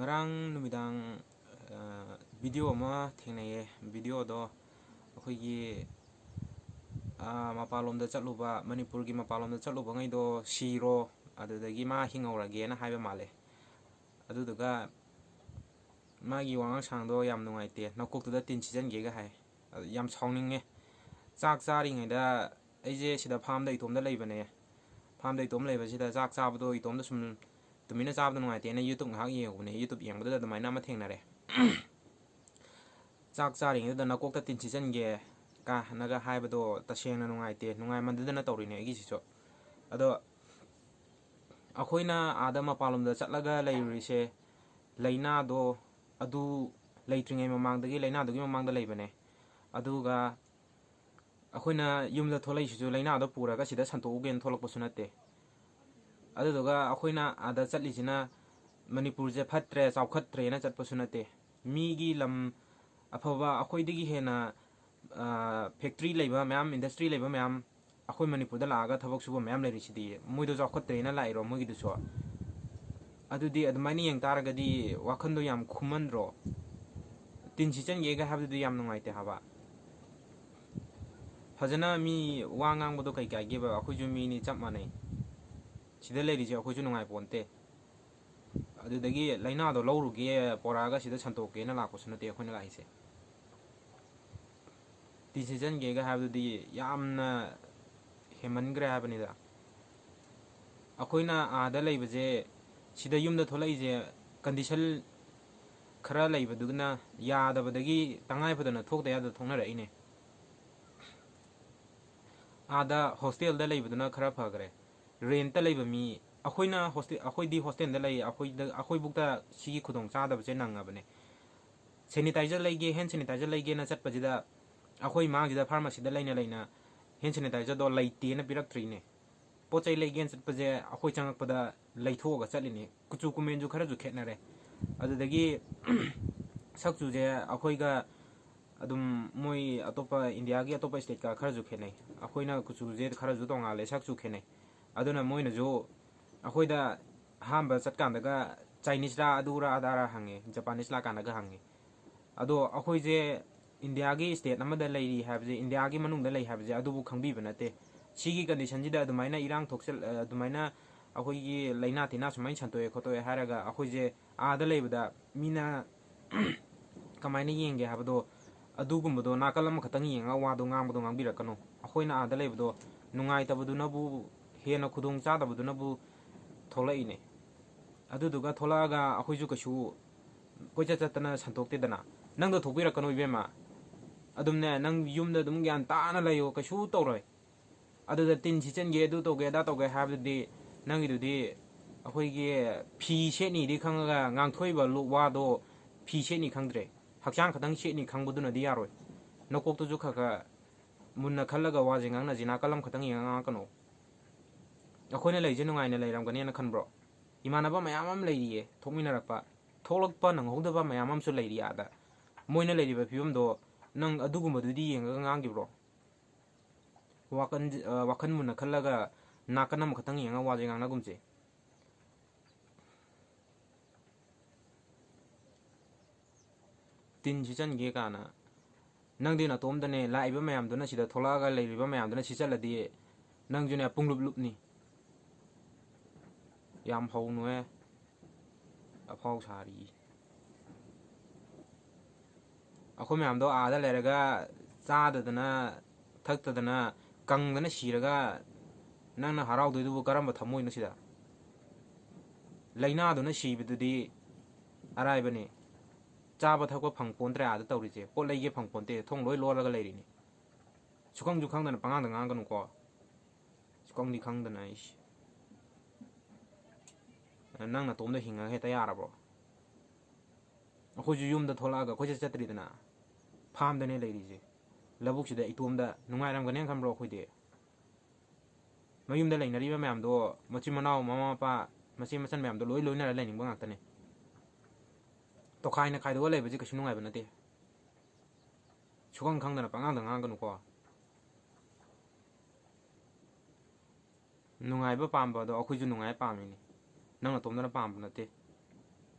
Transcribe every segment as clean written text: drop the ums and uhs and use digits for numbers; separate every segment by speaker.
Speaker 1: ngarang numidang video ama thengnaye video do akhoi mapalom da chatluba manipur gi mapalom da chatluba ngai do siro adudagi ma hingorage na haiba male aduduga magi wangang sangdo yam nungaite nakok da tin season ge ga hai yam saungninge chak chari ngai da aije sida farm da itom da leibane farm da itom leiba sida chak chabdo itom da sum tumina chabdo nungaite na youtube ngak yengune youtube yengbada da mai na ma thengnare chak chari ngai da nakok da tin season ge ka naga haibado tasengna nungaite nungai mandada na tawrine gi siso ado akhoina ada mapalom da chatlaga leirise leina do adu leitringai mamangdagi leina do gi mamangda leibane aduga akhoina yumda tholai sisu leina do puraga sida santogen tholak pasunate aduga akhoina ada chatlisina manipur je phatre chawkhatre na chatpasunate migi lam afaba akhoidigi hena factory leiba mayam industry leiba mayam akhoi manipur da laga thabak suba mayam leirisidi moido chawkhatre na lairo mogi du so adudi admani yang taragadi wakhando yam khumandro tin season ge ga habdu yam nungaite haba fajana mi wangang bodo kai kai ge ba akhoi ju mi ni chap manai sida leirije akhoi ju nungai ponte adudagi laina do lawruge poraga sida santoke na lakpo sunate akhoi na laise tin season ge ga habdu yamna heman gra habani da akhoi na ada leibaje sida yumda tholaije condition khara leibadugna yadabadagi tangai padana thokda yada thongnara ine ada hostel da leibaduna khara phagre rent ta leiba mi akhoina hostel akhoidi hostel da lei akhoi bukta sigi khudong chada bache nangabane sanitizer leige hand sanitizer leige na chatpajida akhoi mangida pharmacy da leina hand sanitizer do leite na pirak trine pochai leige chatpaje akhoi changakpada leithoga chatline kuchu kumenju khara ju khetnare adudagi sakchu je akhoi ga adum moi atopa india gi atopa state ka khara ju khenai akhoina kuchu je khara ju tongale sakchu khenai aduna moina jo akhoida hamba chatkan daga chinese ra adura adara hange japanese la kana ga hange ado akhoi je india gi state namada leiri habje india gi manung da lei habje adubu khangbi banate sigi condition jida adumaina irang thoksel adumaina akhoi gi leina tina sumai chantoe khotoe haraga akhoi je ada leibada mina kamaina yenge habdo adugumbodo nakalam khatang yenga wado ngangbodo ngangbirakano akhoina ada leibado nungai tabuduna bu hena khudong chadabuduna bu tholaine aduduga tholaga akhoiju kashu koicha chatana santokte dana nangdo thokbirakano ibema adumne nang yumda dum gyan taana layo kashu tawroi aduda tin season ge du toge da toge habdi nangidudi akhoige phi seni di khanga ngangthoiba wado phi seni khangdre hakchang khatang seni khangbuduna di yaroi nokok tu ju khaka munna khallaga wajingang na jina kalam khatang yanga kano akhoina leije nungaina leiramgani na khanbro imanaba mayam am leiriye thokminarakpa tholakpa nanghodaba mayam am su leiri ada moina leiriba phibam do nang adugumadudi yenga ngangibro wakan munna khallaga nakanam khatang yenga wajingang na gumche tin season ge kana nangdi na tomdane laiba mayam duna sida tholaga leiriba mayam duna sichaladi nangjune punglup lupni yam haunue afau sari akhoi mayam do ada leraga chadadana thakdana kangdana siraga nangna haraududu karamba thamoina sida leina duna sibidudi araibane chaba thakwa phangpontre ada tawrije polai ge phangponte thong loi lolaga leirini sukang ju khangdana pangang dang anganu ko sukang ni khangdana is nangna tomda hinga heta yarabro akhoju yumda tholaga khoje chatridana farm dane leirije labuk sida itomda nungairam gane khambro khoide mayumda leinariba mayam do machi manau mama pa machi masan mayam do loi loinara leining bang aktane to khaina khaido leibaje kasu nungai banate sukang khangdana pangang dang anganu ko nungai ba pamba do akhoju nungai pamini nangna tomdana pamba nate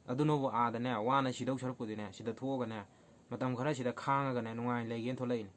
Speaker 1: ꯑꯗꯨꯅꯕꯨ ꯑꯥꯗꯅꯦ ꯋꯥꯅ ꯁꯤꯗꯧ ꯁꯔꯨꯛꯄꯨꯗꯤꯅꯦ ꯁꯤꯗ ꯊꯣꯛꯑꯒꯅꯦ ꯃꯇꯝ ꯈꯔ ꯁꯤꯗ ꯈꯥꯡꯉꯒꯅꯦ ꯅꯨꯡꯉꯥꯏꯅ ꯂꯩꯒꯦꯅ ꯊꯣꯛꯂꯛꯏꯅꯦ